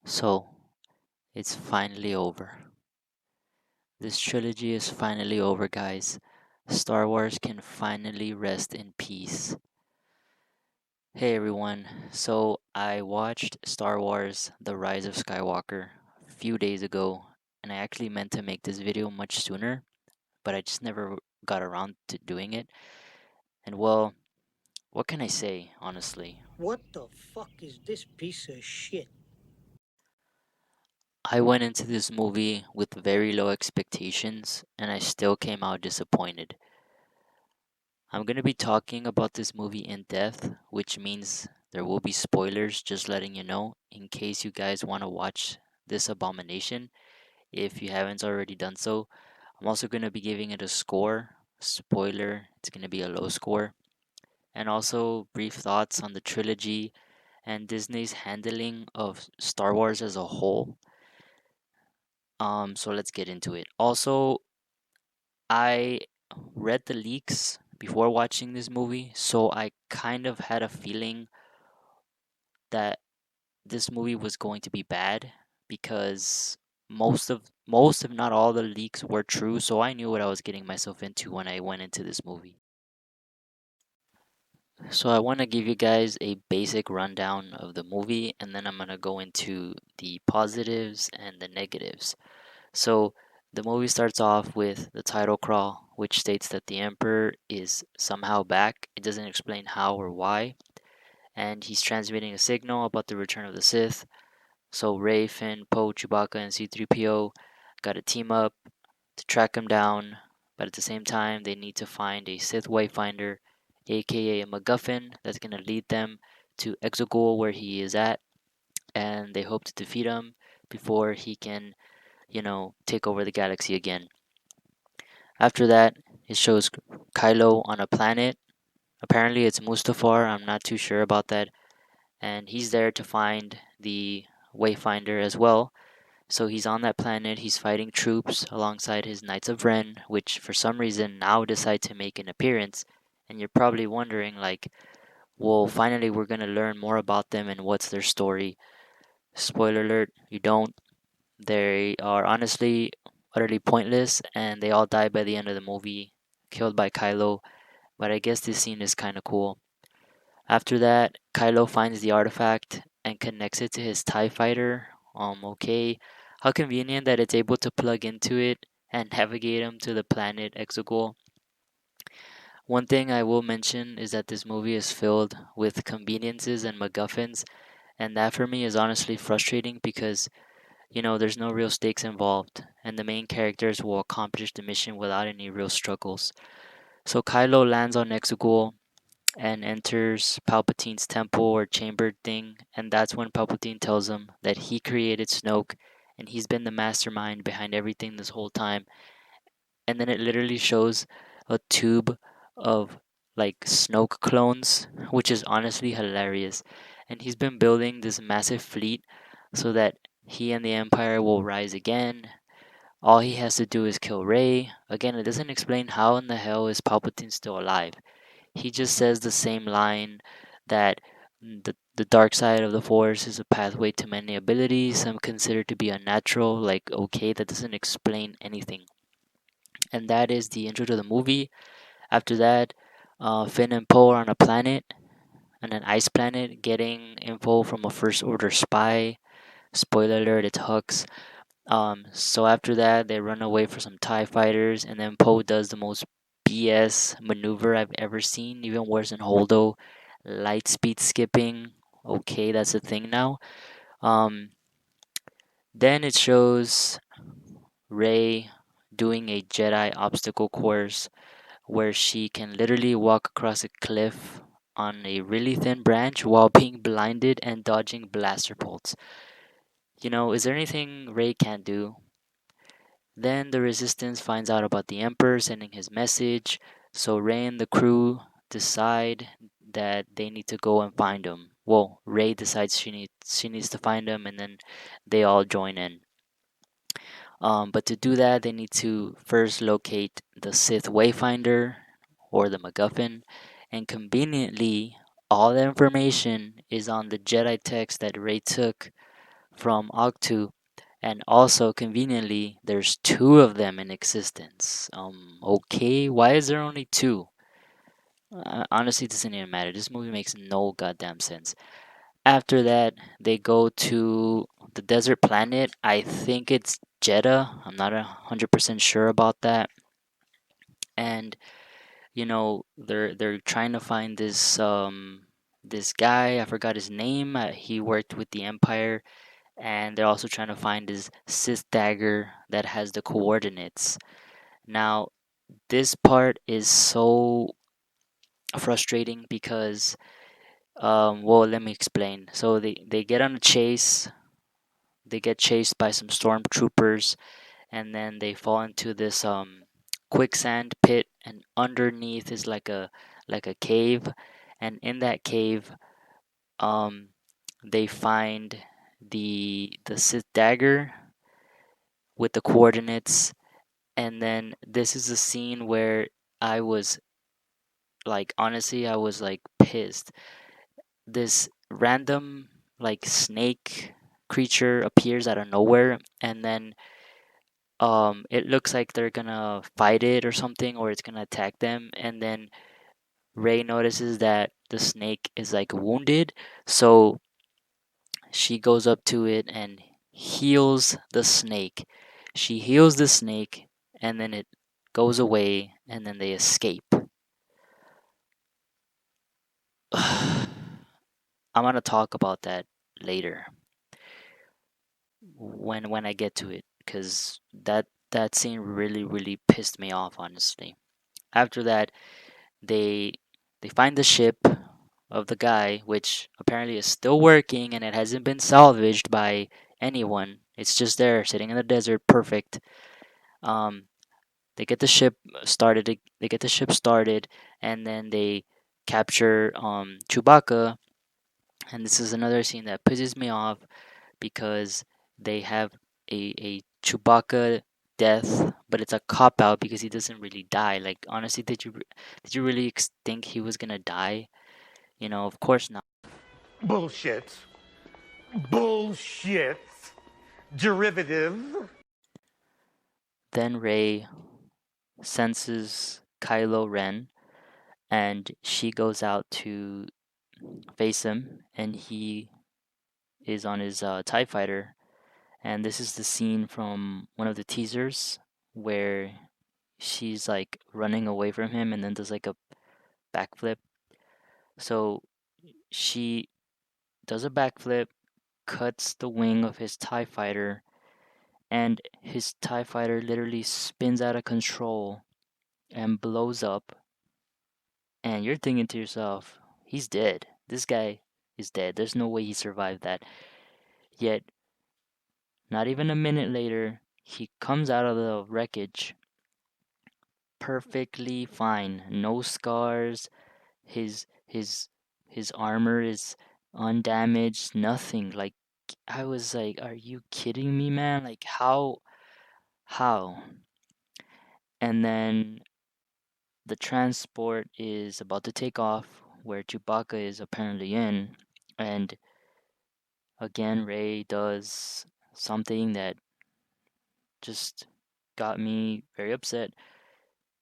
So, it's finally over. This trilogy is finally over, guys. Star Wars can finally rest in peace. Hey everyone, so I watched Star Wars The Rise of Skywalker a few days ago, and I actually meant to make this video much sooner, but I just never got around to doing it. And well, what can I say, honestly? What the fuck is this piece of shit? I went into this movie with very low expectations, and I still came out disappointed. I'm going to be talking about this movie in depth, which means there will be spoilers, just letting you know, in case you guys want to watch this abomination. If you haven't already done so, I'm also going to be giving it a score. Spoiler, it's going to be a low score. And also brief thoughts on the trilogy and Disney's handling of Star Wars as a whole. So let's get into it. Also, I read the leaks before watching this movie, so I kind of had a feeling that this movie was going to be bad because most if not all the leaks were true, so I knew what I was getting myself into when I went into this movie. So I want to give you guys a basic rundown of the movie, and then I'm going to go into the positives and the negatives. So the movie starts off with the title crawl, which states that the Emperor is somehow back. It doesn't explain how or why, and he's transmitting a signal about the return of the Sith. So Rey, Finn, Poe, Chewbacca, and C-3PO got to team up to track him down, but at the same time, they need to find a Sith Wayfinder, aka a MacGuffin, that's going to lead them to Exegol, where he is at, and they hope to defeat him before he can, take over the galaxy again. After that, it shows Kylo on a planet. Apparently, it's Mustafar. I'm not too sure about that. And he's there to find the Wayfinder as well. So he's on that planet. He's fighting troops alongside his Knights of Ren, which for some reason now decide to make an appearance. And you're probably wondering, like, well, finally we're gonna learn more about them and what's their story. Spoiler alert: you don't. They are honestly utterly pointless, and they all die by the end of the movie, killed by Kylo. But I guess this scene is kind of cool. After that, Kylo finds the artifact and connects it to his TIE fighter. Okay. How convenient that it's able to plug into it and navigate him to the planet Exegol. One thing I will mention is that this movie is filled with conveniences and MacGuffins, and that for me is honestly frustrating because, there's no real stakes involved, and the main characters will accomplish the mission without any real struggles. So Kylo lands on Exegol and enters Palpatine's temple or chamber thing, and that's when Palpatine tells him that he created Snoke and he's been the mastermind behind everything this whole time. And then it literally shows a tube of like Snoke clones, which is honestly hilarious. And he's been building this massive fleet so that he and the Empire will rise again. All he has to do is kill Rey. Again, it doesn't explain how in the hell is Palpatine still alive. He just says the same line that the dark side of the force is a pathway to many abilities, some consider to be unnatural. Like, okay, that doesn't explain anything. And that is the intro to the movie. After that, Finn and Poe are on a planet, on an ice planet, getting info from a First Order spy. Spoiler alert, it's Hux. So after that, they run away for some TIE fighters, and then Poe does the most BS maneuver I've ever seen, even worse than Holdo. Light speed skipping. Okay, that's a thing now. Um, then it shows Rey doing a Jedi obstacle course where she can literally walk across a cliff on a really thin branch while being blinded and dodging blaster bolts. Is there anything Rey can't do? Then the Resistance finds out about the Emperor sending his message, so Rey and the crew decide that they need to go and find him. Well, Rey decides she needs to find him, and then they all join in. But to do that, they need to first locate the Sith Wayfinder or the MacGuffin, and conveniently, all the information is on the Jedi text that Rey took from Octu, and also conveniently, there's two of them in existence. Okay, why is there only two? Honestly, it doesn't even matter. This movie makes no goddamn sense. After that, they go to the desert planet. I think it's Jeddah. I'm not 100% sure about that. And they're trying to find this guy. I forgot his name. He worked with the Empire, and they're also trying to find his Sith dagger that has the coordinates. Now, this part is so frustrating because well, let me explain. So they get on a chase. They get chased by some stormtroopers, and then they fall into this quicksand pit, and underneath is like a cave, and in that cave um they find the Sith dagger with the coordinates. And then this is a scene where I was like, honestly, I was like pissed. This random like snake creature appears out of nowhere, and then it looks like they're gonna fight it or something, or it's gonna attack them, and then Ray notices that the snake is like wounded, so she goes up to it and heals the snake. She heals the snake, and then it goes away, and then they escape. I'm gonna talk about that later when I get to it, because that scene really pissed me off, honestly. After that, they they find the ship of the guy, which apparently is still working and it hasn't been salvaged by anyone. It's just there, sitting in the desert, perfect. Um, they get the ship started. They get the ship started, and then they capture Chewbacca. And this is another scene that pisses me off because they have a Chewbacca death, but it's a cop out because he doesn't really die. Like, honestly, did you really think he was gonna die? Of course not. Bullshit. Bullshit. Derivative. Then Rey senses Kylo Ren, and she goes out to face him, and he is on his TIE fighter. And this is the scene from one of the teasers where she's like running away from him and then does like a backflip. So she does a backflip, cuts the wing of his TIE fighter, and his TIE fighter literally spins out of control and blows up. And you're thinking to yourself, he's dead. This guy is dead. There's no way he survived that. Yet, not even a minute later, he comes out of the wreckage perfectly fine. No scars. His armor is undamaged. Nothing. Like, I was like, are you kidding me, man? Like, how? How? And then the transport is about to take off, where Chewbacca is apparently in, and again, Ray does something that just got me very upset.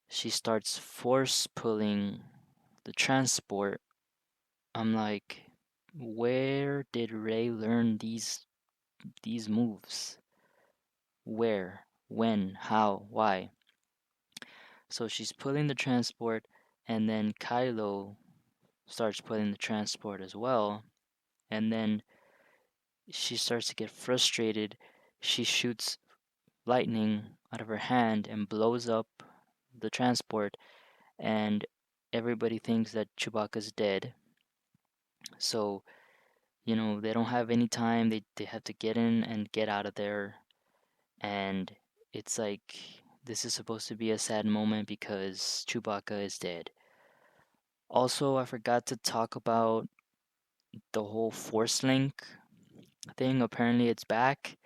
She starts force pulling the transport. I'm like, where did Ray learn these moves? Where? When? How? Why? So she's pulling the transport, and then Kylo starts pulling the transport as well. And then she starts to get frustrated. She shoots lightning out of her hand and blows up the transport, and everybody thinks that Chewbacca's dead. So, they don't have any time. They have to get in and get out of there. And it's like, this is supposed to be a sad moment because Chewbacca is dead. Also, I forgot to talk about the whole Force Link thing. Apparently, it's back.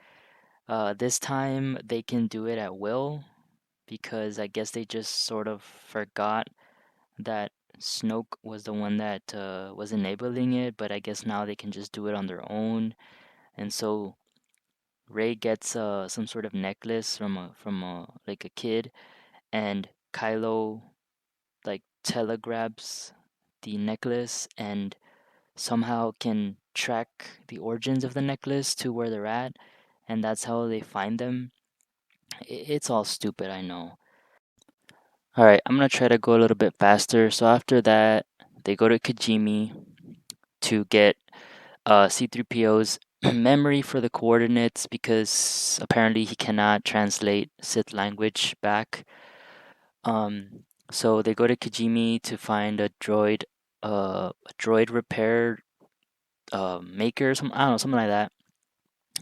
This time, they can do it at will because I guess they just sort of forgot that Snoke was the one that was enabling it, but I guess now they can just do it on their own. And so Rey gets some sort of necklace from like a kid, and Kylo like telegrabs the necklace and somehow can track the origins of the necklace to where they're at, and that's how they find them. It's all stupid, I know. All right, I'm gonna try to go a little bit faster. So after that, they go to Kijimi to get C3PO's memory for the coordinates because apparently he cannot translate Sith language back. So they go to Kijimi to find a droid repair maker, some I don't know, something like that.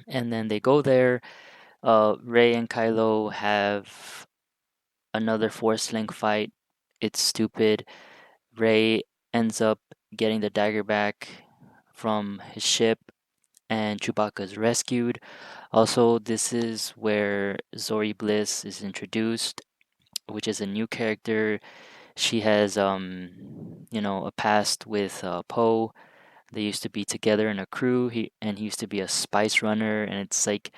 And then they go there. Rey and Kylo have another Force Link fight. It's stupid. Rey ends up getting the dagger back from his ship, and Chewbacca is rescued. Also, this is where Zori Bliss is introduced, which is a new character. She has, a past with Poe. They used to be together in a crew. He used to be a spice runner, and it's like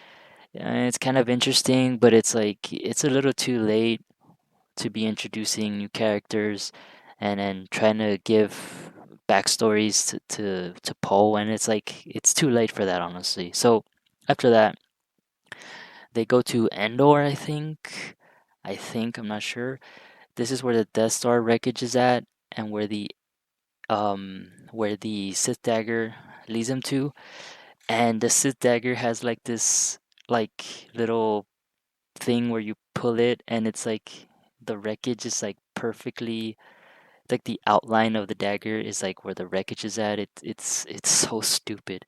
it's kind of interesting, but it's like it's a little too late to be introducing new characters and trying to give backstories to Poe, and it's like it's too late for that, honestly. So after that, they go to Endor, I think. I'm not sure. This is where the Death Star wreckage is at, and where the Sith dagger leads them to. And the Sith dagger has like this like little thing where you pull it, and it's like the wreckage is like perfectly like the outline of the dagger is like where the wreckage is at. It's so stupid.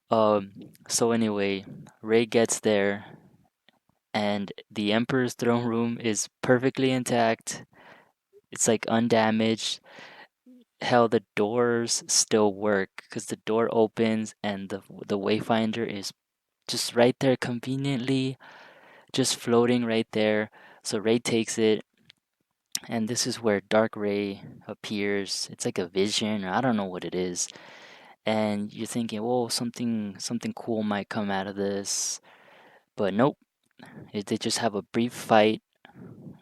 So anyway, Rey gets there, and the Emperor's throne room is perfectly intact. It's like undamaged. Hell, the doors still work because the door opens and the Wayfinder is just right there conveniently, just floating right there. So Rey takes it, and this is where Dark Ray appears. It's like a vision, or I don't know what it is. And you're thinking, "Whoa, something cool might come out of this," but nope. They just have a brief fight.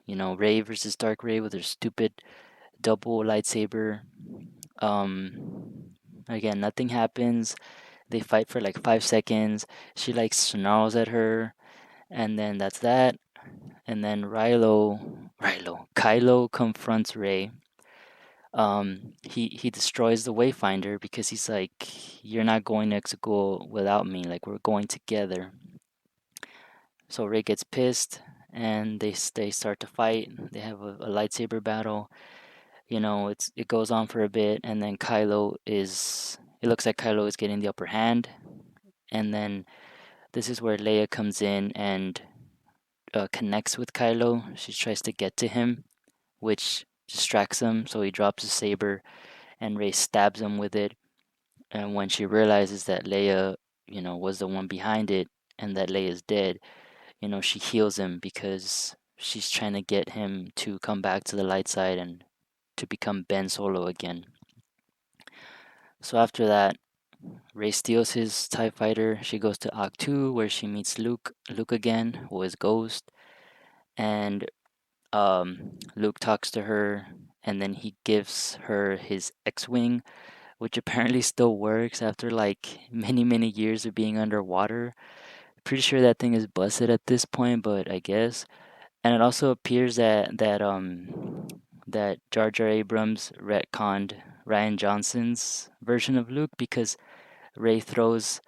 Ray versus Dark Ray with their stupid double lightsaber. Again, nothing happens. They fight for like 5 seconds. She like snarls at her, and then that's that. And then Kylo confronts Ray. He destroys the Wayfinder because he's like, "You're not going to Exegol without me. Like we're going together." So Ray gets pissed, and they start to fight. They have a lightsaber battle. It goes on for a bit, and then Kylo is. It looks like Kylo is getting the upper hand, and then this is where Leia comes in and connects with Kylo. She tries to get to him, which distracts him, so he drops his saber, and Rey stabs him with it. And when she realizes that Leia, was the one behind it, and that Leia's dead, she heals him because she's trying to get him to come back to the light side and to become Ben Solo again. So after that, Rey steals his TIE fighter. She goes to Ahch-To where she meets Luke again, who is Ghost. And Luke talks to her, and then he gives her his X-Wing, which apparently still works after like many, many years of being underwater. Pretty sure that thing is busted at this point, but I guess. And it also appears that Jar Jar Abrams retconned Ryan Johnson's version of Luke because Rey throws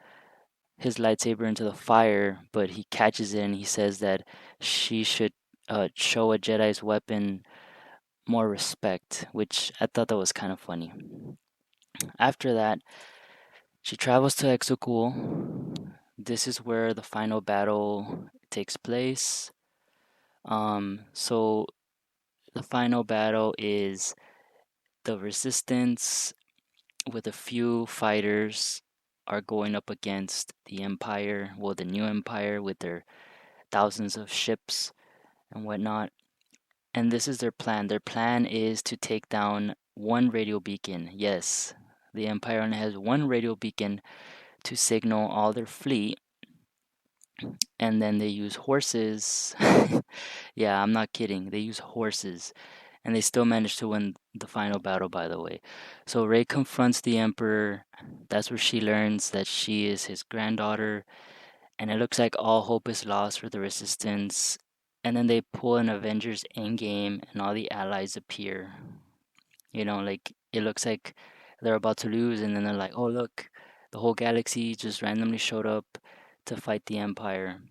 his lightsaber into the fire, but he catches it and he says that she should show a Jedi's weapon more respect, which I thought that was kind of funny. After that, she travels to Exegol. This is where the final battle takes place. So the final battle is the Resistance with a few fighters are going up against the Empire, well, the new Empire with their thousands of ships and whatnot. And this is their plan. Their plan is to take down one radio beacon. Yes, the Empire only has one radio beacon to signal all their fleet. and then they use horses. Yeah, I'm not kidding. They use horses, and they still manage to win the final battle, by the way. So Rey confronts the Emperor. That's where she learns that she is his granddaughter, and it looks like all hope is lost for the Resistance. And then they pull an Avengers Endgame, and all the allies appear. Like it looks like they're about to lose, and then they're like, "Oh look, the whole galaxy just randomly showed up to fight the Empire."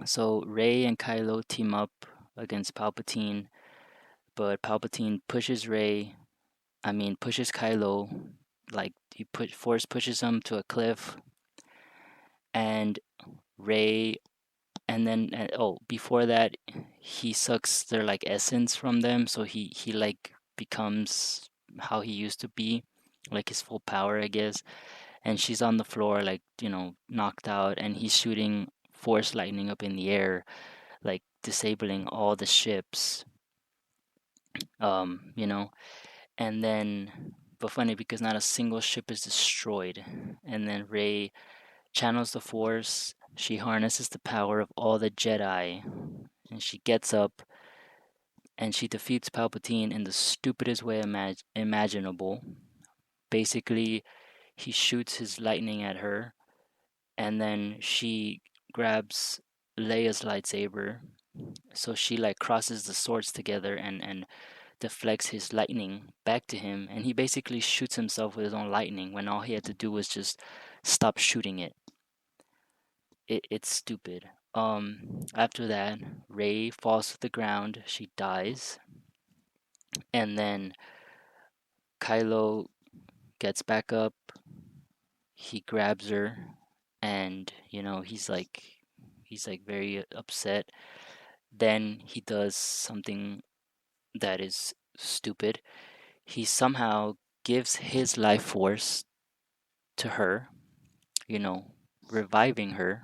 So Rey and Kylo team up against Palpatine, but Palpatine pushes Kylo, like he force pushes him to a cliff, and Rey, and then before that, he sucks their like essence from them, so he like becomes how he used to be, like his full power, I guess. And she's on the floor, like knocked out, and he's shooting force lightning up in the air, like disabling all the ships. Um, you know, and then but funny because not a single ship is destroyed. And then Rey channels the force. She harnesses the power of all the Jedi, and she gets up and she defeats Palpatine in the stupidest way imaginable. Basically, he shoots his lightning at her, and then she grabs Leia's lightsaber. So she like crosses the swords together and deflects his lightning back to him, and he basically shoots himself with his own lightning when all he had to do was just stop shooting it. It's stupid. After that, Rey falls to the ground. She dies, and then Kylo gets back up. He grabs her, and he's like very upset. Then he does something that is stupid. He somehow gives his life force to her, you know, reviving her.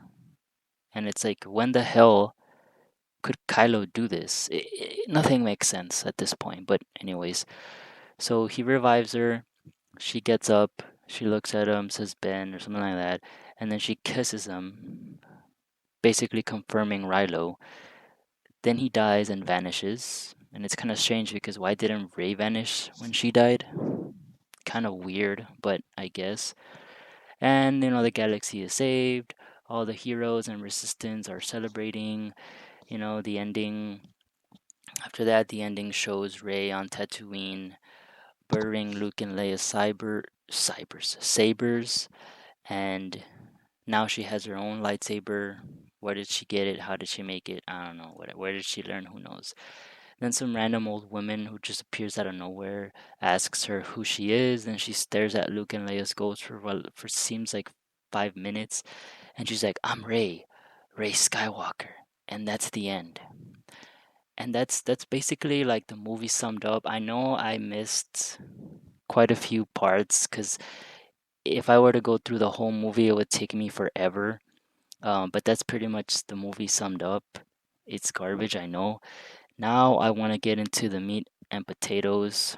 And it's like, when the hell could Kylo do this? Nothing makes sense at this point. But, anyways, so he revives her. She gets up. She looks at him, says Ben, or something like that. And then she kisses him, basically confirming Rilo. Then he dies and vanishes. And it's kind of strange because why didn't Rey vanish when she died? Kind of weird, but I guess. And the galaxy is saved. All the heroes and resistance are celebrating. The ending. After that, the ending shows Rey on Tatooine, burying Luke and Leia's sabers, and now she has her own lightsaber. Where did she get it? How did she make it? I don't know. Where did she learn? Who knows? Then some random old woman who just appears out of nowhere asks her who she is. Then she stares at Luke and Leia's ghost for seems like 5 minutes, and she's like, "I'm Rey Skywalker," and that's the end. And that's basically like the movie summed up. I know I missed quite a few parts because if I were to go through the whole movie, it would take me forever. But that's pretty much the movie summed up. It's garbage, I know. Now I want to get into the meat and potatoes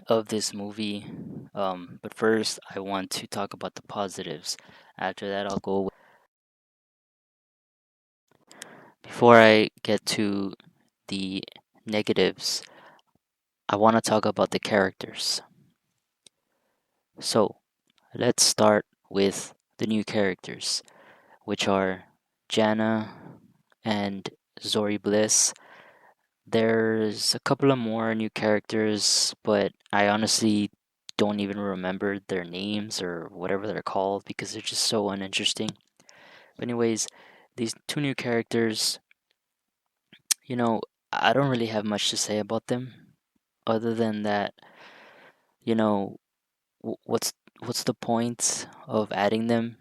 of this movie. But first, I want to talk about the positives. After that, I'll go. Before I get to the negatives, I want to talk about the characters. So, let's start with the new characters, which are Jana and Zori Bliss. There's a couple of more new characters, but I honestly don't even remember their names or whatever they're called because they're just so uninteresting. But anyways, these two new characters, you know, I don't really have much to say about them other than that, you know, what's the point of adding them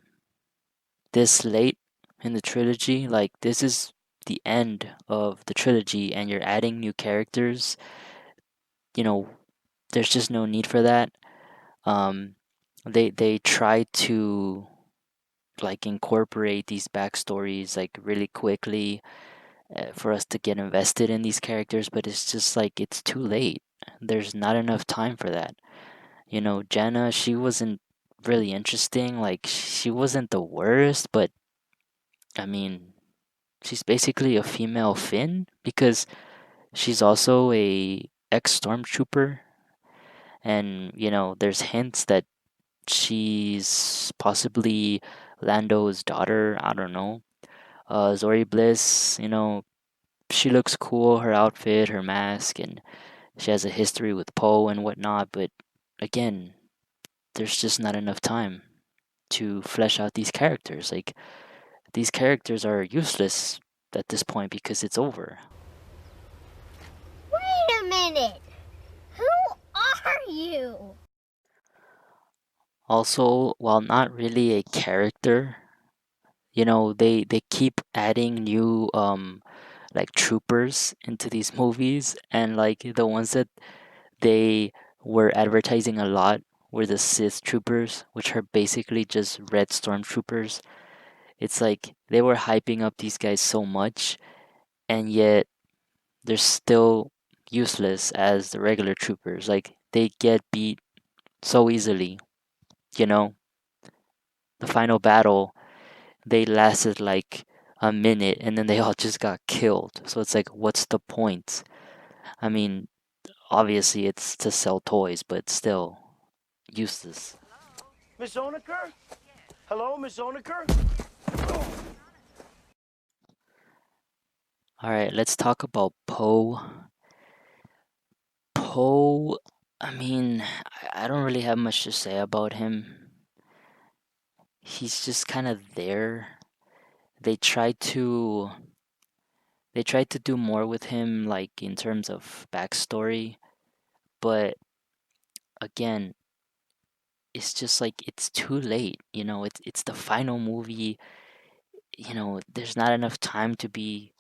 this late in the trilogy? Like this is the end of the trilogy and you're adding new characters. You know, there's just no need for that. Um, they try to like incorporate these backstories like really quickly for us to get invested in these characters, but it's just like it's too late. There's not enough time for that. Jenna, she wasn't really interesting. Like she wasn't the worst, but I mean, she's basically a female Finn because she's also a ex stormtrooper, and there's hints that she's possibly Lando's daughter. I don't know. Zori Bliss, she looks cool, her outfit, her mask, and she has a history with Poe and whatnot, but again, there's just not enough time to flesh out these characters. Like, these characters are useless at this point because it's over. Wait a minute! Who are you? Also, while not really a character, they keep adding new like troopers into these movies, and like the ones that they were advertising a lot were the Sith troopers, which are basically just red stormtroopers. It's like they were hyping up these guys so much, and yet they're still useless as the regular troopers. Like, they get beat so easily, you know? The final battle, they lasted like a minute and then they all just got killed. So it's like, what's the point? I mean, obviously it's to sell toys, but still useless. Miss Onaker? Hello, Miss Onaker? All right, let's talk about Poe. Poe, I mean, I don't really have much to say about him. He's just kind of there. They tried to they tried to do more with him, like in terms of backstory, but again, it's just like it's too late. It's the final movie. There's not enough time to be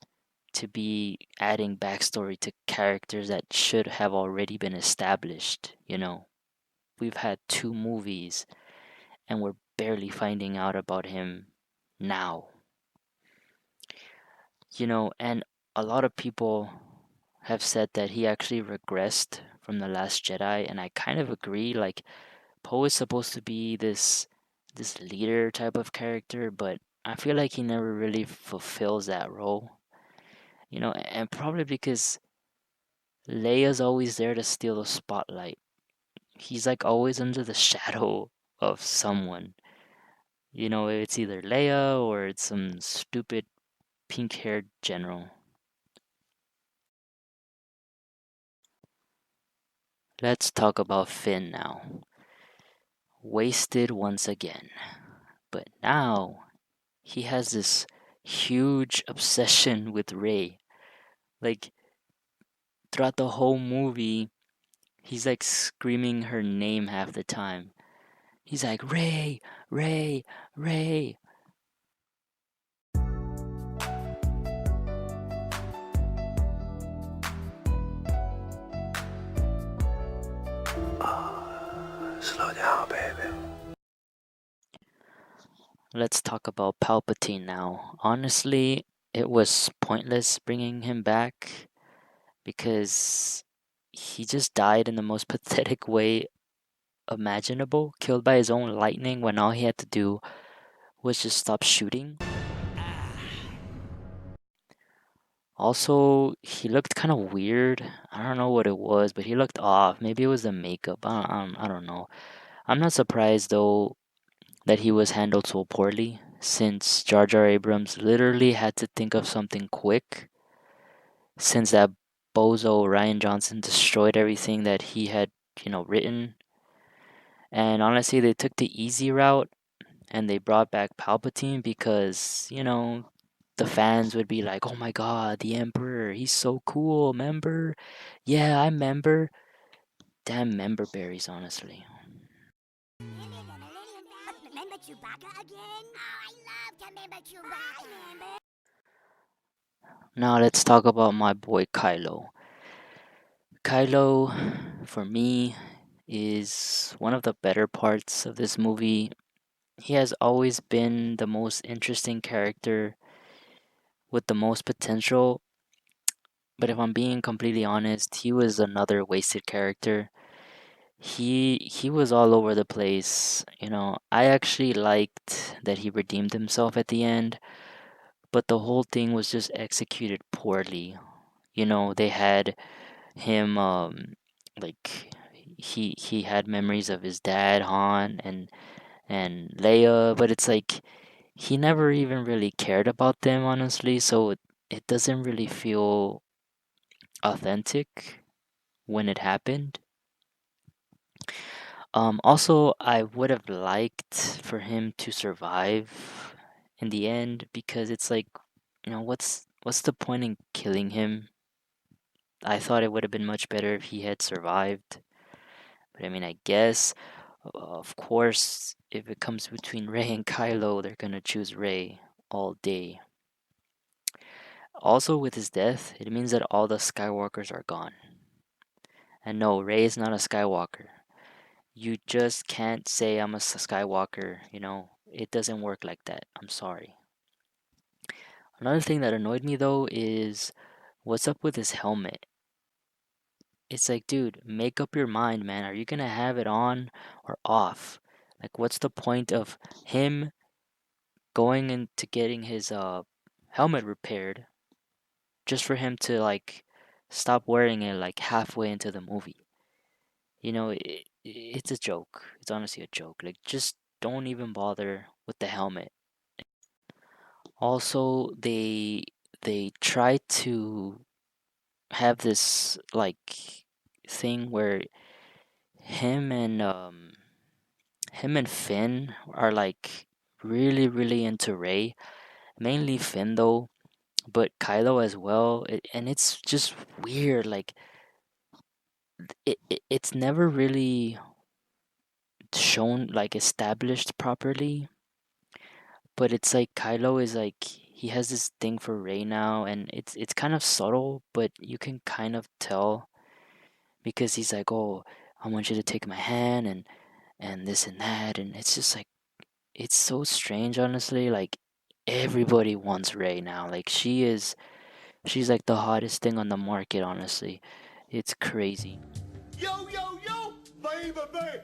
adding backstory to characters that should have already been established. We've had two movies and we're barely finding out about him now. And a lot of people have said that he actually regressed from The Last Jedi, and I kind of agree. Like, Poe is supposed to be this leader type of character, but I feel like he never really fulfills that role. And probably because Leia's always there to steal the spotlight. He's like always under the shadow of someone. It's either Leia or it's some stupid pink-haired general. Let's talk about Finn now. Wasted once again. But now he has this huge obsession with Rey. Like, throughout the whole movie, he's like screaming her name half the time. He's like, Rey, Rey, Rey. Slow down, baby. Let's talk about Palpatine now. Honestly, it was pointless bringing him back because he just died in the most pathetic way imaginable, killed by his own lightning when all he had to do was just stop shooting. Also, he looked kind of weird. I don't know what it was, but he looked off. Maybe it was the makeup. I don't know. I'm not surprised though that he was handled so poorly, since Jar Jar Abrams literally had to think of something quick, since that bozo Ryan Johnson destroyed everything that he had, written. And honestly, they took the easy route and they brought back Palpatine because, the fans would be like, "Oh my god, the Emperor, he's so cool, member? Yeah, I member." Damn member berries, honestly. Remember Chewbacca again? Oh, I love to remember Chewbacca. Now let's talk about my boy Kylo. Kylo, for me, is one of the better parts of this movie. He has always been the most interesting character with the most potential, but if I'm being completely honest, he was another wasted character. He was all over the place. I actually liked that he redeemed himself at the end, but the whole thing was just executed poorly. You know, they had him like he had memories of his dad Han and Leia, but it's like he never even really cared about them honestly, so it doesn't really feel authentic when it happened. Also, I would have liked for him to survive in the end because it's like, you know, what's the point in killing him? I thought it would have been much better if he had survived. But I mean, I guess, of course, if it comes between Rey and Kylo, they're gonna choose Rey all day. Also, with his death, it means that all the Skywalkers are gone. And no, Rey is not a Skywalker. You just can't say I'm a Skywalker, you know? It doesn't work like that. I'm sorry. Another thing that annoyed me though is what's up with his helmet? It's like, dude, make up your mind, man. Are you gonna have it on or off? Like, what's the point of him going into getting his helmet repaired just for him to like stop wearing it like halfway into the movie? You know, it's a joke. It's honestly a joke. Like, just don't even bother with the helmet. Also, they try to have this like thing where him and um him and Finn are like really into Rey. Mainly Finn though, but Kylo as well. And it's just weird. Like it's never really shown like established properly. But it's like Kylo is like he has this thing for Rey now, and it's kind of subtle, but you can kind of tell because he's like, "Oh, I want you to take my hand," and this and that, and it's just like it's so strange, honestly. Like everybody wants Rey now. Like she's like the hottest thing on the market, honestly. It's crazy. Yo, yo, yo, baby, baby.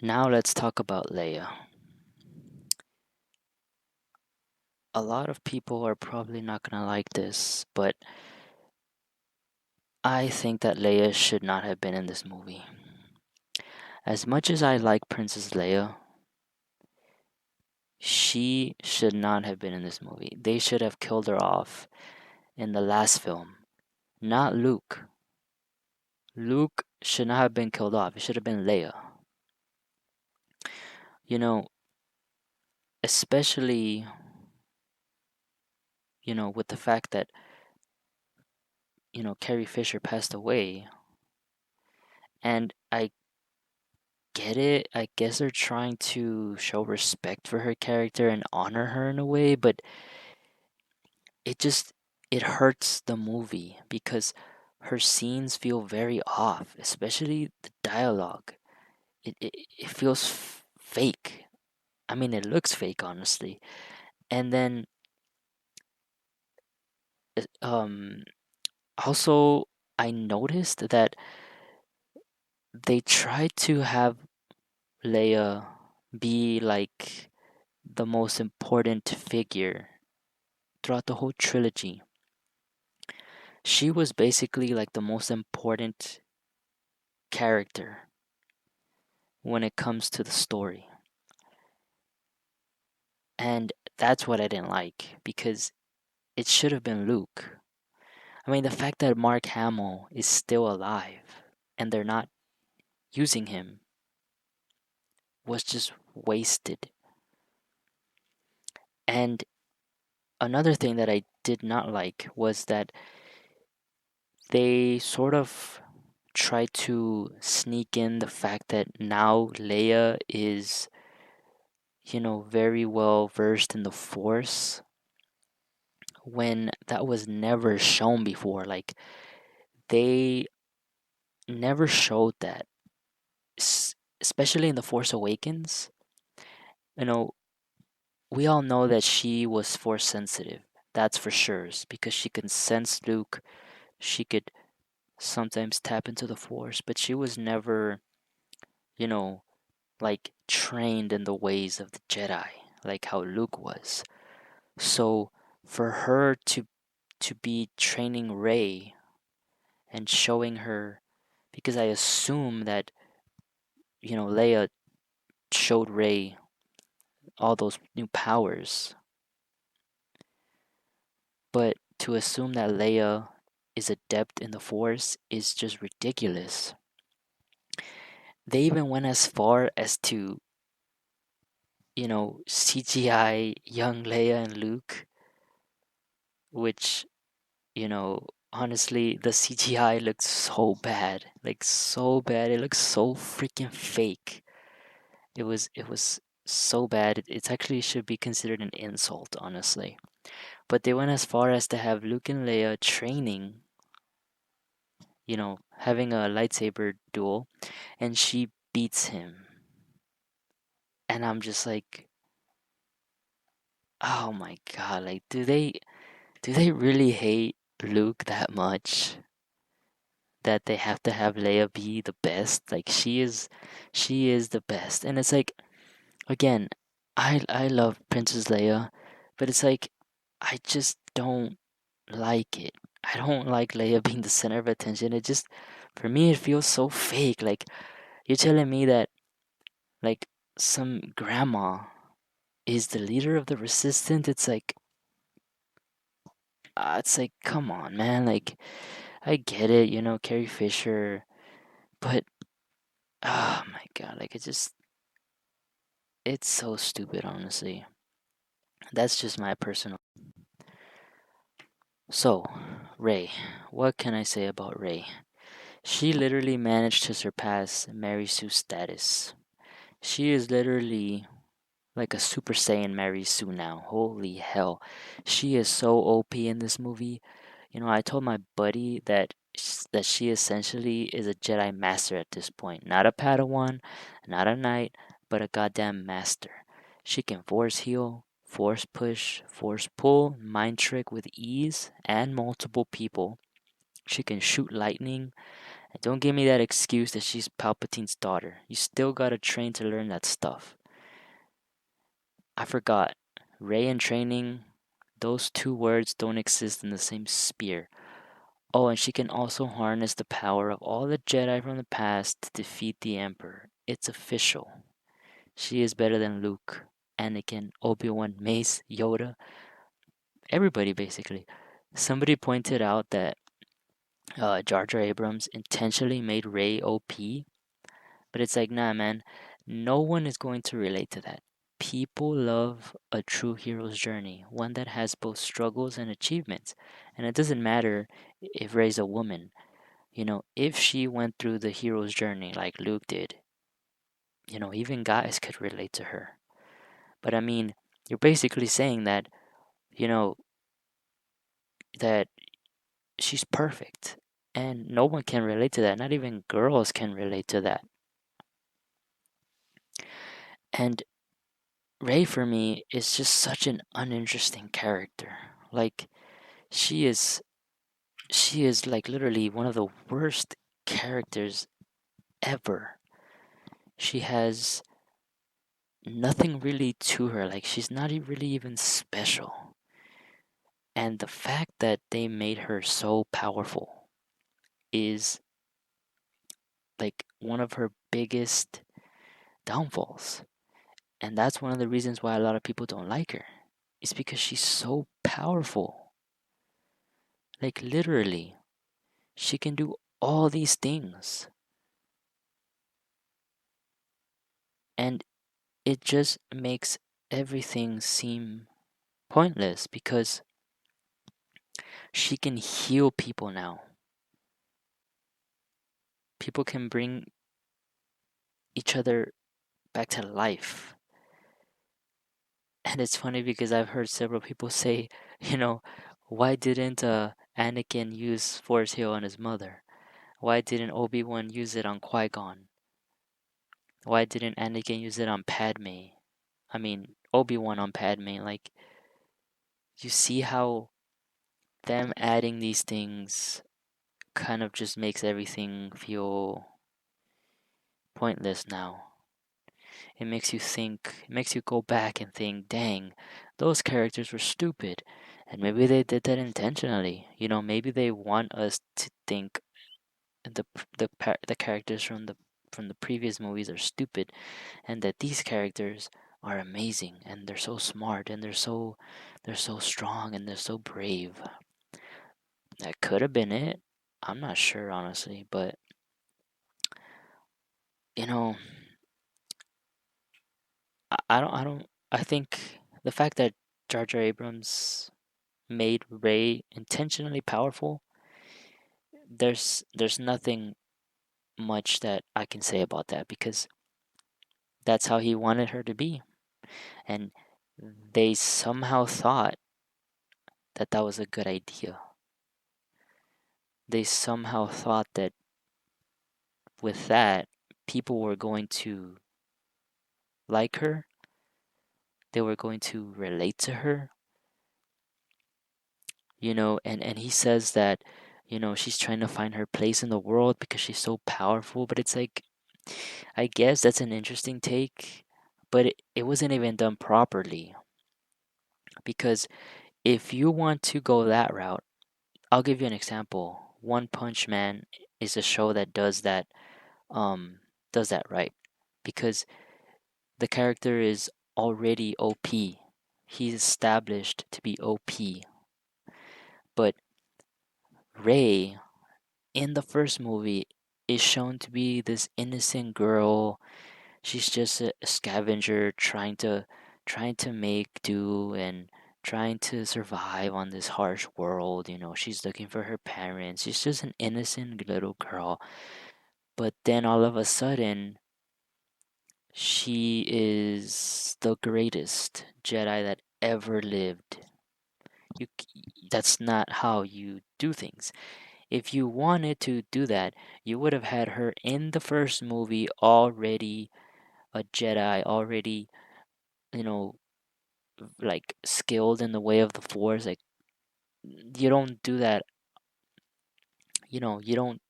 Now let's talk about Leia. A lot of people are probably not gonna like this, but I think that Leia should not have been in this movie. As much as I like Princess Leia, she should not have been in this movie. They should have killed her off in the last film, not Luke. Luke should not have been killed off. It should have been Leia. You know, especially, you know, with the fact that, you know, Carrie Fisher passed away. And I get it. I guess they're trying to show respect for her character and honor her in a way, but it just it hurts the movie because her scenes feel very off, especially the dialogue. It feels fake. I mean, it looks fake, honestly. And then, um, also, I noticed that they tried to have Leia be like the most important figure throughout the whole trilogy. She was basically like the most important character when it comes to the story. And that's what I didn't like because it should have been Luke. I mean, the fact that Mark Hamill is still alive and they're not using him was just wasted. And another thing that I did not like was that they sort of tried to sneak in the fact that now Leia is, you know, very well versed in the Force when that was never shown before. Like, they never showed that, especially in The Force Awakens. You know, we all know that she was Force sensitive. That's for sure. Because she can sense Luke. She could sometimes tap into the Force, but she was never, you know, like trained in the ways of the Jedi, like how Luke was. So for her to be training Rey and showing her, because I assume that Leia showed Rey all those new powers, but to assume that Leia is adept in the Force is just ridiculous. They even went as far as to CGI young Leia and Luke, which, honestly, the CGI looked so bad. Like so bad. It looks so freaking fake. It was so bad. It's actually should be considered an insult, honestly. But they went as far as to have Luke and Leia training, having a lightsaber duel, and she beats him. And I'm just like, oh my god, like do they really hate Luke that much that they have to have Leia be the best? Like she is the best. And it's like, again, I love Princess Leia, but it's like I just don't like it. I don't like Leia being the center of attention. It just, for me, it feels so fake. Like you're telling me that like some grandma is the leader of the resistance. It's like, come on, man. Like I get it, Carrie Fisher, but oh my god, like it's so stupid, honestly. That's just my personal. So, Ray, what can I say about Ray? She literally managed to surpass Mary Sue's status. She is literally like a Super Saiyan Mary Sue now. Holy hell. She is so OP in this movie. I told my buddy that she essentially is a Jedi master at this point. Not a Padawan, not a knight, but a goddamn master. She can force heal, force push, force pull, mind trick with ease and multiple people. She can shoot lightning. And don't give me that excuse that she's Palpatine's daughter. You still gotta train to learn that stuff. I forgot. Ray and training, those two words don't exist in the same sphere. Oh, and she can also harness the power of all the Jedi from the past to defeat the Emperor. It's official. She is better than Luke, Anakin, Obi-Wan, Mace, Yoda, everybody basically. Somebody pointed out that Jar Jar Abrams intentionally made Rey OP, but it's like, nah, man, no one is going to relate to that. People love a true hero's journey, one that has both struggles and achievements. And it doesn't matter if Rey's a woman. If she went through the hero's journey like Luke did, even guys could relate to her. But I mean, you're basically saying that, you know, that she's perfect. And no one can relate to that. Not even girls can relate to that. And Rey for me is just such an uninteresting character. Like she is like literally one of the worst characters ever. She has nothing really to her. Like she's not really even special. And the fact that they made her so powerful is like one of her biggest downfalls. And that's one of the reasons why a lot of people don't like her. It's because she's so powerful. Like literally, she can do all these things. And it just makes everything seem pointless because she can heal people now. People can bring each other back to life. And it's funny because I've heard several people say, why didn't Anakin use Force Heal on his mother? Why didn't Obi-Wan use it on Qui-Gon? Why didn't Anakin use it on Padme? I mean, Obi-Wan on Padme. Like, you see how them adding these things kind of just makes everything feel pointless now. It makes you think, it makes you go back and think, dang, those characters were stupid. And maybe they did that intentionally. Maybe they want us to think the characters from the previous movies are stupid, and that these characters are amazing, and they're so smart, and they're so strong, and they're so brave. That could have been it. I'm not sure, honestly, but you know, I don't. I think the fact that Jar Jar Abrams made Rey intentionally powerful, there's nothing much that I can say about that, because that's how he wanted her to be, and they somehow thought that that was a good idea. They somehow thought that with that, people were going to like her, they were going to relate to her, and he says that, she's trying to find her place in the world because she's so powerful, but it's like, I guess that's an interesting take, but it wasn't even done properly, because if you want to go that route, I'll give you an example. One Punch Man is a show that um does that right, because the character is already OP. He's established to be OP. But Rey in the first movie is shown to be this innocent girl. She's just a scavenger trying to make do and trying to survive on this harsh world. She's looking for her parents. She's just an innocent little girl. But then all of a sudden, she is the greatest Jedi that ever lived. That's not how you do things. If you wanted to do that, you would have had her in the first movie already a Jedi, already, you know, like skilled in the way of the Force. Like, you don't do that. You don't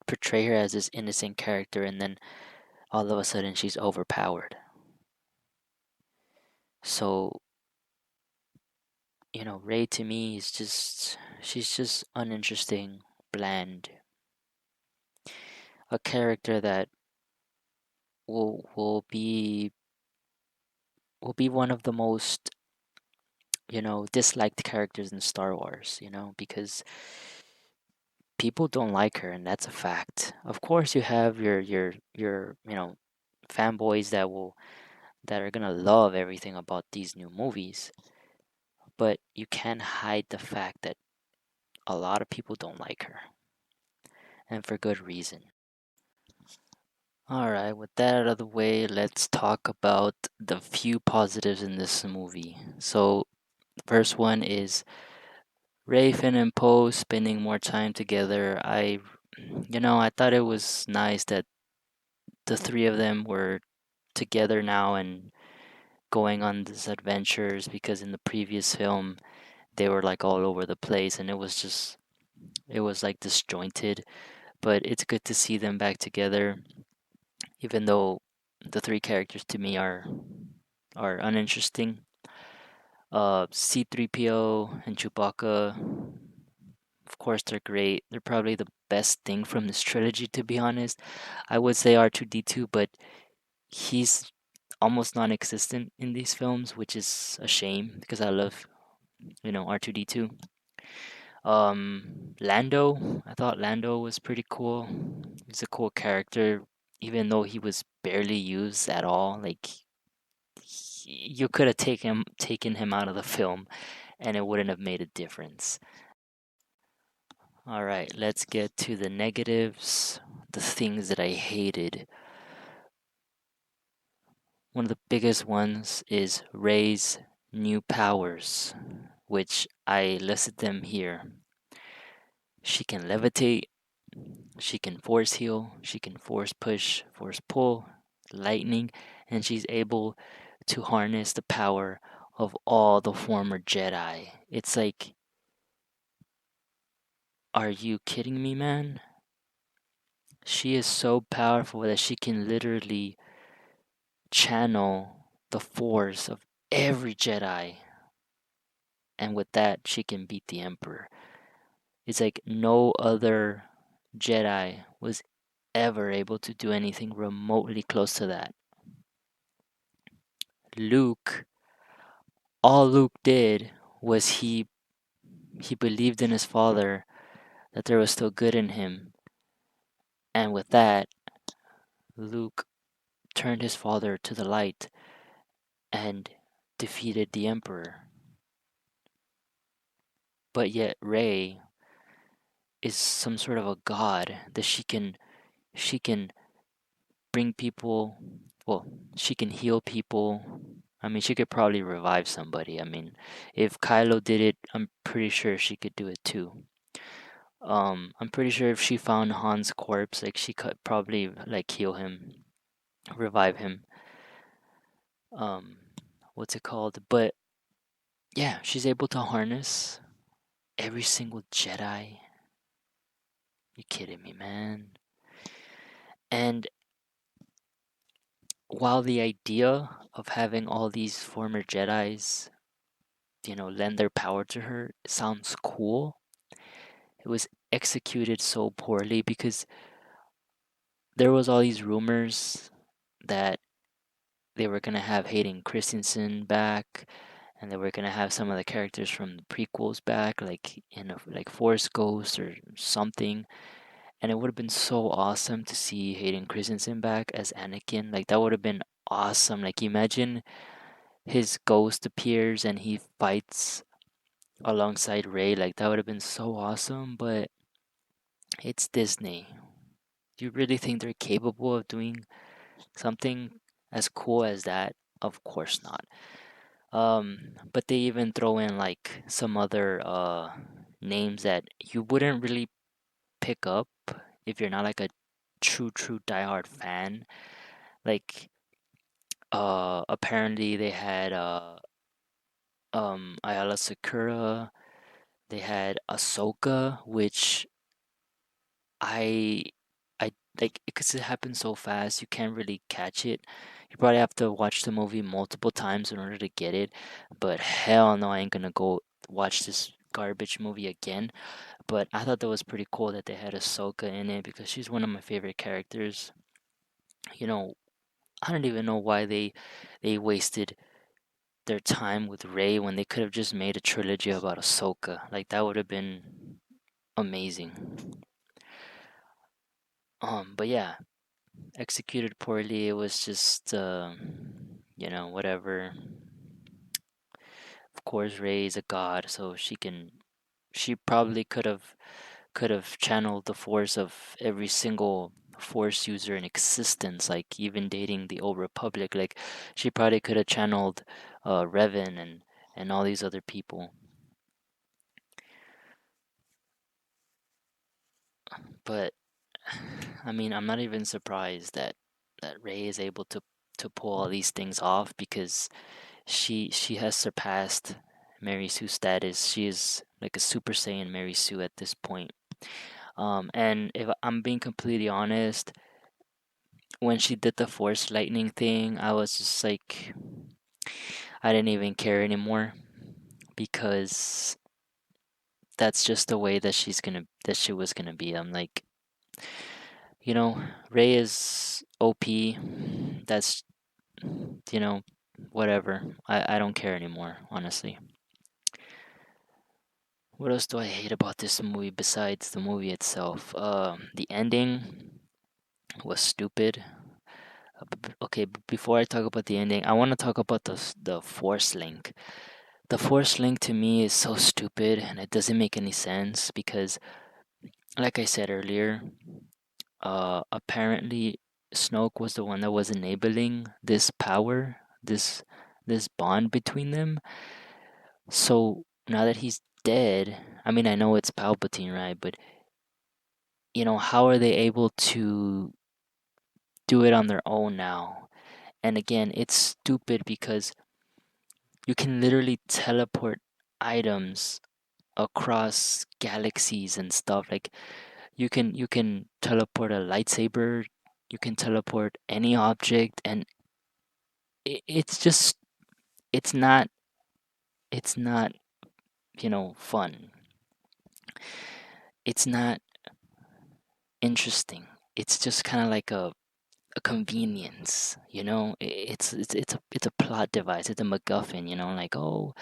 portray her as this innocent character and then all of a sudden she's overpowered. So, Rey to me is she's just uninteresting, bland, a character that will be one of the most, disliked characters in Star Wars, because people don't like her, and that's a fact. Of course, you have your fanboys that are gonna love everything about these new movies, but you can't hide the fact that a lot of people don't like her, and for good reason. All right, with that out of the way, let's talk about the few positives in this movie. So, the first one is Ray, Finn, and Poe spending more time together. I thought it was nice that the three of them were together now and going on these adventures, because in the previous film they were like all over the place and it was like disjointed, but it's good to see them back together, even though the three characters to me are uninteresting. C3PO and Chewbacca, of course they're great. They're probably the best thing from this trilogy, to be honest. I would say R2D2, but he's almost non-existent in these films, which is a shame because I love, R2D2. Lando, I thought Lando was pretty cool. He's a cool character, even though he was barely used at all. Like, you could have taken him out of the film, and it wouldn't have made a difference. All right, let's get to the negatives, the things that I hated. One of the biggest ones is Rey's new powers, which I listed them here. She can levitate, she can force heal, she can force push, force pull, lightning, and she's able to harness the power of all the former Jedi. It's like, are you kidding me, man? She is so powerful that she can literally channel the force of every Jedi, and with that, she can beat the Emperor. It's like no other Jedi was ever able to do anything remotely close to that. Luke, all Luke did was he believed in his father that there was still good in him, and with that, Luke turned his father to the light and defeated the Emperor. But yet Rey is some sort of a god that she can bring people, well, she can heal people. I mean, she could probably revive somebody. I mean, if Kylo did it, I'm pretty sure she could do it too. I'm pretty sure if she found Han's corpse, like she could probably like heal him, revive him. Um, what's it called? But yeah, she's able to harness every single Jedi. You kidding me, man? And while the idea of having all these former Jedis, lend their power to her sounds cool, it was executed so poorly because there was all these rumors that they were gonna have Hayden Christensen back, and they were gonna have some of the characters from the prequels back, like like Force Ghost or something. And it would have been so awesome to see Hayden Christensen back as Anakin. Like that would have been awesome. Like imagine his ghost appears and he fights alongside Rey. Like that would have been so awesome. But it's Disney. Do you really think they're capable of doing something as cool as that? Of course not. But they even throw in like some other names that you wouldn't really pick up if you're not like a true diehard fan. Like apparently they had Ayala Sakura, they had Ahsoka, which I I like because it happens so fast you can't really catch it. You probably have to watch the movie multiple times in order to get it. But hell no, I ain't gonna go watch this garbage movie again. But I thought that was pretty cool that they had Ahsoka in it because she's one of my favorite characters. You know, I don't even know why they wasted their time with Rey when they could have just made a trilogy about Ahsoka. Like that would have been amazing. But yeah, executed poorly. It was just whatever. Of course, Rey is a god, so she probably could have channeled the force of every single force user in existence, like even dating the old republic. Like she probably could have channeled Revan and all these other people. But I mean, I'm not even surprised that Rey is able to pull all these things off because she has surpassed Mary Sue's status. She is like a Super Saiyan Mary Sue at this point. And if I'm being completely honest, when she did the Force Lightning thing, I was just like, I didn't even care anymore because that's just the way that she was gonna be. I'm like, Rey is OP. That's you know, whatever. I don't care anymore, honestly. What else do I hate about this movie besides the movie itself? The ending was stupid. Okay, but before I talk about the ending, I want to talk about the Force Link. The Force Link to me is so stupid and it doesn't make any sense because, like I said earlier, apparently Snoke was the one that was enabling this power, this bond between them. So now that he's dead, I mean, I know it's Palpatine, right? But how are they able to do it on their own now? And again, it's stupid because you can literally teleport items across galaxies and stuff. Like you can teleport a lightsaber, you can teleport any object, and it's just it's not it's not fun. It's not interesting. It's just kind of like a convenience, it's a plot device. It's a MacGuffin, like, oh,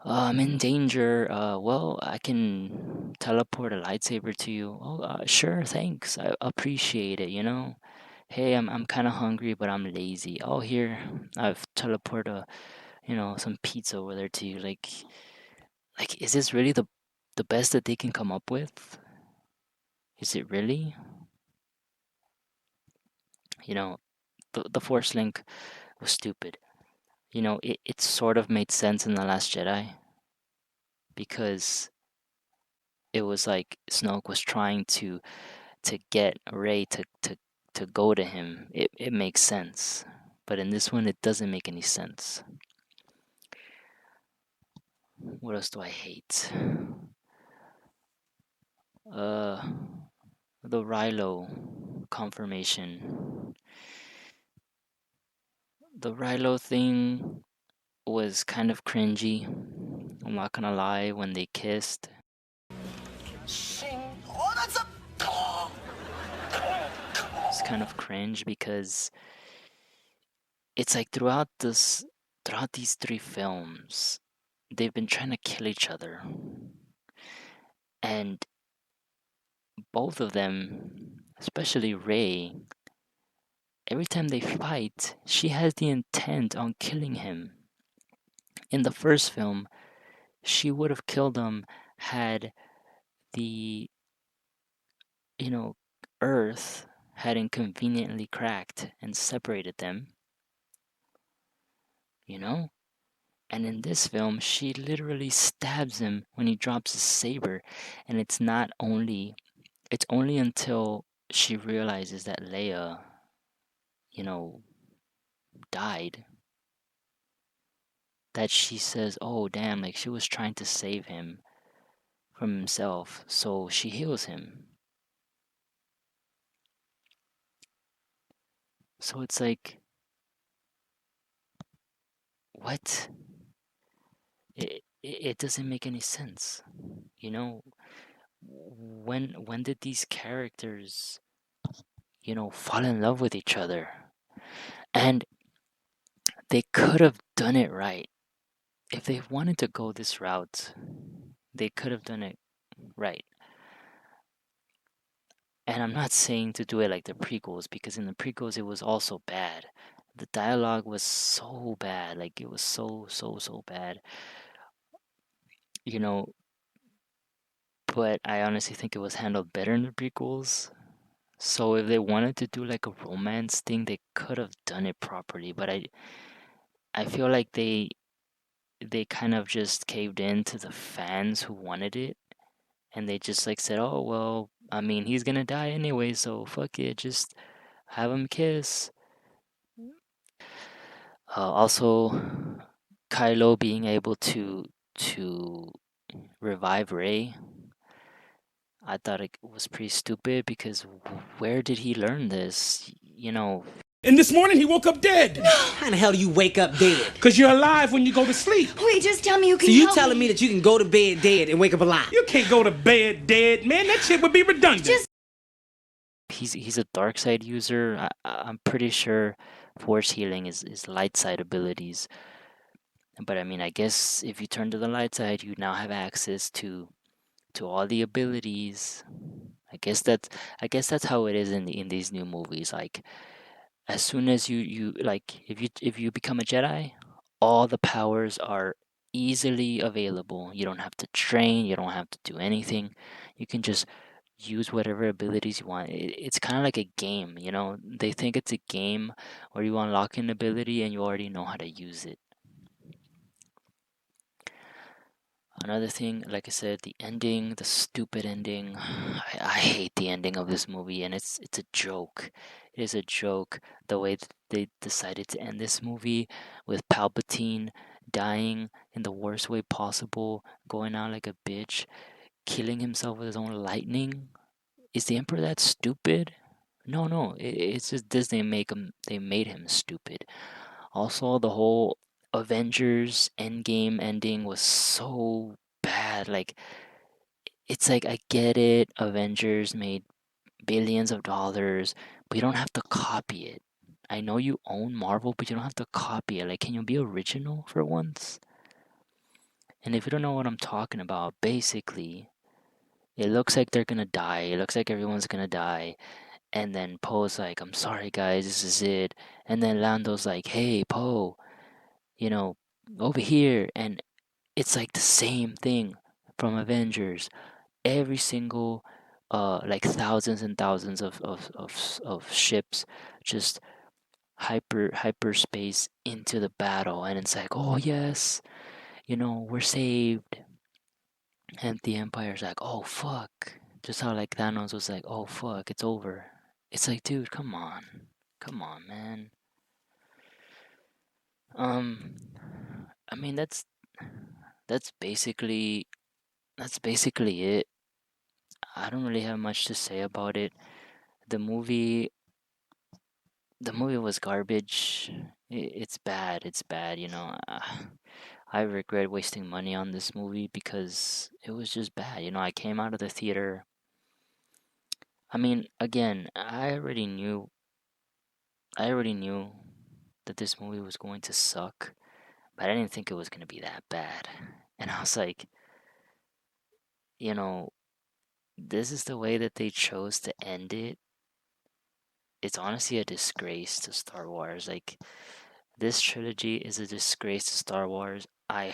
I'm in danger. Well, I can teleport a lightsaber to you. Oh, sure, thanks. I appreciate it. Hey, I'm kind of hungry, but I'm lazy. Oh, here, I've teleported some pizza over there to you. Like, is this really the best that they can come up with? Is it really? The Force Link was stupid. It sort of made sense in The Last Jedi because it was like Snoke was trying to get Rey to go to him. It makes sense. But in this one, it doesn't make any sense. What else do I hate? Uh, the Rilo confirmation. The Rilo thing was kind of cringy. I'm not gonna lie, when they kissed. It's kind of cringe because it's like throughout these 3 films, they've been trying to kill each other. And both of them, especially Rey, every time they fight, she has the intent on killing him. In the first film, she would have killed him had the, Earth had inconveniently cracked and separated them, And in this film, she literally stabs him when he drops his saber, and it's only until she realizes that Leia, died, that she says, "Oh damn!" Like, she was trying to save him from himself, so she heals him. So it's like, what? It doesn't make any sense, When did these characters, fall in love with each other? And they could have done it right. If they wanted to go this route, they could have done it right. And I'm not saying to do it like the prequels, because in the prequels it was also bad. The dialogue was so bad, like it was so bad. But I honestly think it was handled better in the prequels. So if they wanted to do like a romance thing, they could have done it properly. But I feel like they kind of just caved in to the fans who wanted it, and they just like said, "Oh well, I mean, he's gonna die anyway, so fuck it, just have him kiss." Also, Kylo being able to revive Rey, I thought it was pretty stupid because where did he learn this? And this morning he woke up dead. How in the hell do you wake up dead? Because you're alive when you go to sleep. Wait, just tell me you can So you help telling me that you can go to bed dead and wake up alive? You can't go to bed dead, man. That shit would be redundant. He's a dark side user. I'm pretty sure force healing is light side abilities. But I mean, I guess if you turn to the light side, you now have access to all the abilities. I guess that's how it is in these new movies. Like, as soon as you like, if you become a Jedi, all the powers are easily available. You don't have to train, you don't have to do anything. You can just use whatever abilities you want. It's kind of like a game, They think it's a game where you unlock an ability and you already know how to use it. Another thing, like I said, the ending, the stupid ending. I hate the ending of this movie, and it's a joke. It is a joke the way they decided to end this movie, with Palpatine dying in the worst way possible, going out like a bitch, killing himself with his own lightning. Is the Emperor that stupid? No. It's just Disney they made him stupid. Also, the whole Avengers Endgame ending was so bad. Like, it's like I get it, Avengers made billions of dollars, but you don't have to copy it. I know you own Marvel, but you don't have to copy it. Like, can you be original for once? And if you don't know what I'm talking about, basically, it looks like they're gonna die. It looks like everyone's gonna die. And then Poe's like, I'm sorry, guys, this is it. And then Lando's like, hey, Poe, you know, over here. And it's like the same thing from Avengers. Every single, like thousands and thousands of ships just hyperspace into the battle. And it's like, oh, yes, we're saved. And the Empire's like, oh, fuck. Just how, like, Thanos was like, oh, fuck, it's over. It's like, dude, come on. Come on, man. Um, I mean, that's basically that's basically it. I don't really have much to say about it. The movie the movie was garbage. It's bad. It's bad, I regret wasting money on this movie because it was just bad. I came out of the theater. I mean, again, I already knew that this movie was going to suck, but I didn't think it was going to be that bad. And I was like, you know, this is the way that they chose to end it. It's honestly a disgrace to Star Wars. Like, this trilogy is a disgrace to Star Wars. I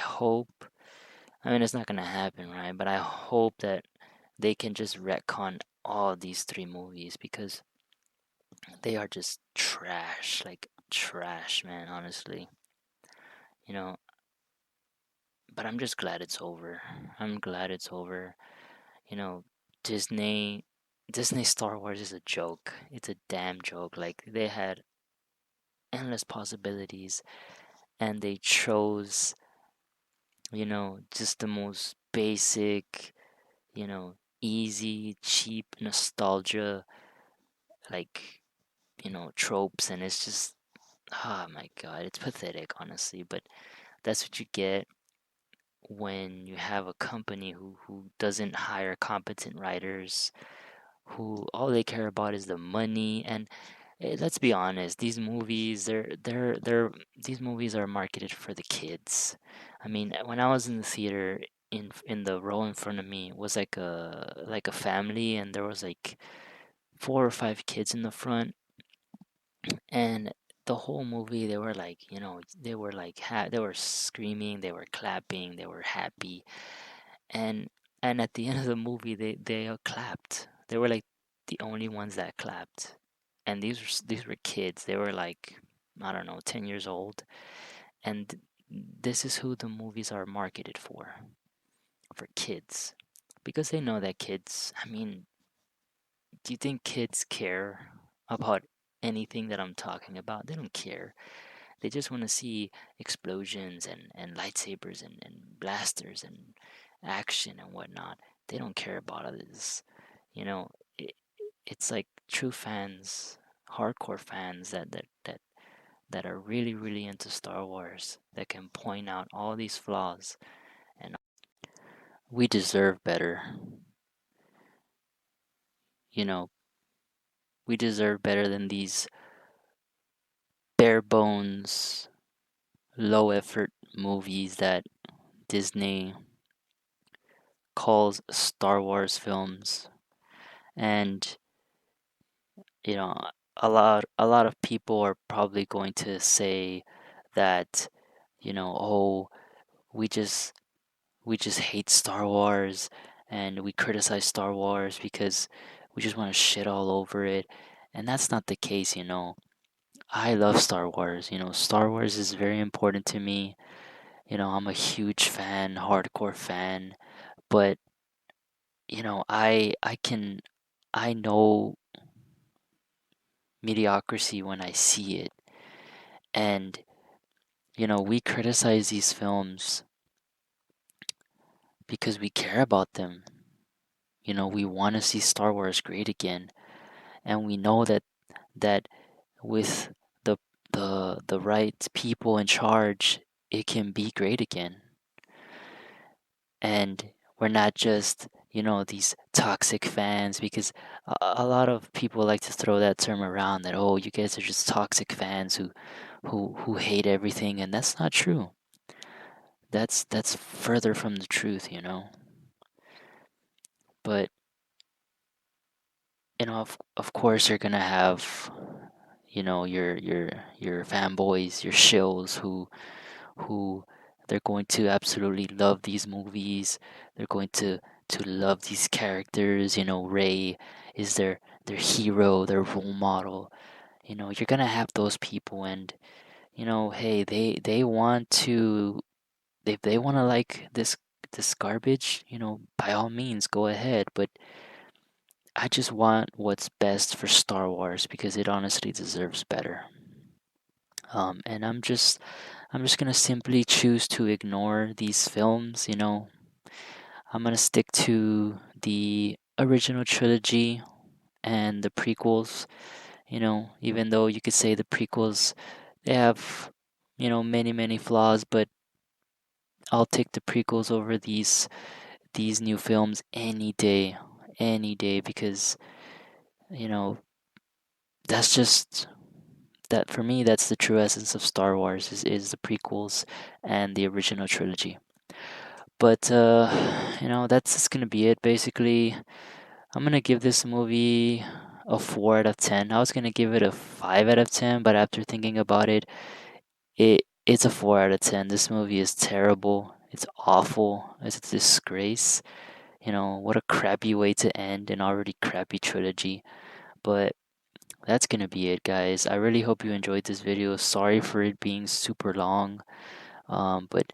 mean, it's not gonna happen, right? But I hope that they can just retcon all these three movies because they are just trash. Like, trash, man, honestly. You know, but I'm just glad it's over. I'm glad it's over. You know, Disney Disney Star Wars is a joke. It's a damn joke. Like, they had endless possibilities and they chose, just the most basic, easy, cheap nostalgia, like, tropes. And it's just, oh my god, it's pathetic, honestly. But that's what you get when you have a company who doesn't hire competent writers, who all they care about is the money. And let's be honest, these movies are marketed for the kids. I mean, when I was in the theater, in the row in front of me was like a family, and there was like 4 or 5 kids in the front. And the whole movie, they were like, they were like they were screaming, they were clapping, they were happy. And at the end of the movie, they all clapped. They were like the only ones that clapped. And these were kids. They were like, I don't know, 10 years old. And this is who the movies are marketed for kids. Because they know that kids, I mean, do you think kids care about anything that I'm talking about? They don't care. They just want to see explosions and lightsabers and blasters and action and whatnot. They don't care about others. You know, it, it's like true fans, hardcore fans that are really, really into Star Wars, that can point out all these flaws. And we deserve better. You know, we deserve better than these bare bones, low effort movies that Disney calls Star Wars films. And you know, a lot of people are probably going to say that, oh, we just we just hate Star Wars and we criticize Star Wars because we just want to shit all over it. And that's not the case. I love Star Wars. Star Wars is very important to me. I'm a huge fan, hardcore fan. But I know mediocrity when I see it. And we criticize these films because we care about them. We want to see Star Wars great again, and we know that with the the right people in charge, it can be great again. And we're not just, these toxic fans, because a lot of people like to throw that term around, that, oh, you guys are just toxic fans who hate everything, and that's not true. That's further from the truth. But of course you're gonna have, your fanboys, your shills who they're going to absolutely love these movies. They're going to love these characters. Ray is their hero, their role model. You're gonna have those people, and hey, they want to, if they want to like this garbage, by all means go ahead. But I just want what's best for Star Wars, because it honestly deserves better. And I'm just gonna simply choose to ignore these films. I'm gonna stick to the original trilogy and the prequels. Even though you could say the prequels, they have, many flaws, but I'll take the prequels over these new films any day, because you know that's just that for me. That's the true essence of Star Wars, is the prequels and the original trilogy. But that's just gonna be it. Basically, I'm gonna give this movie a 4 out of 10. I was gonna give it a 5 out of 10, but after thinking about it, it's a 4 out of 10. This movie is terrible. It's awful. It's a disgrace. What a crappy way to end an already crappy trilogy. But that's gonna be it, guys. I really hope you enjoyed this video. Sorry for it being super long. But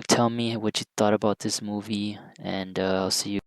tell me what you thought about this movie, and I'll see you.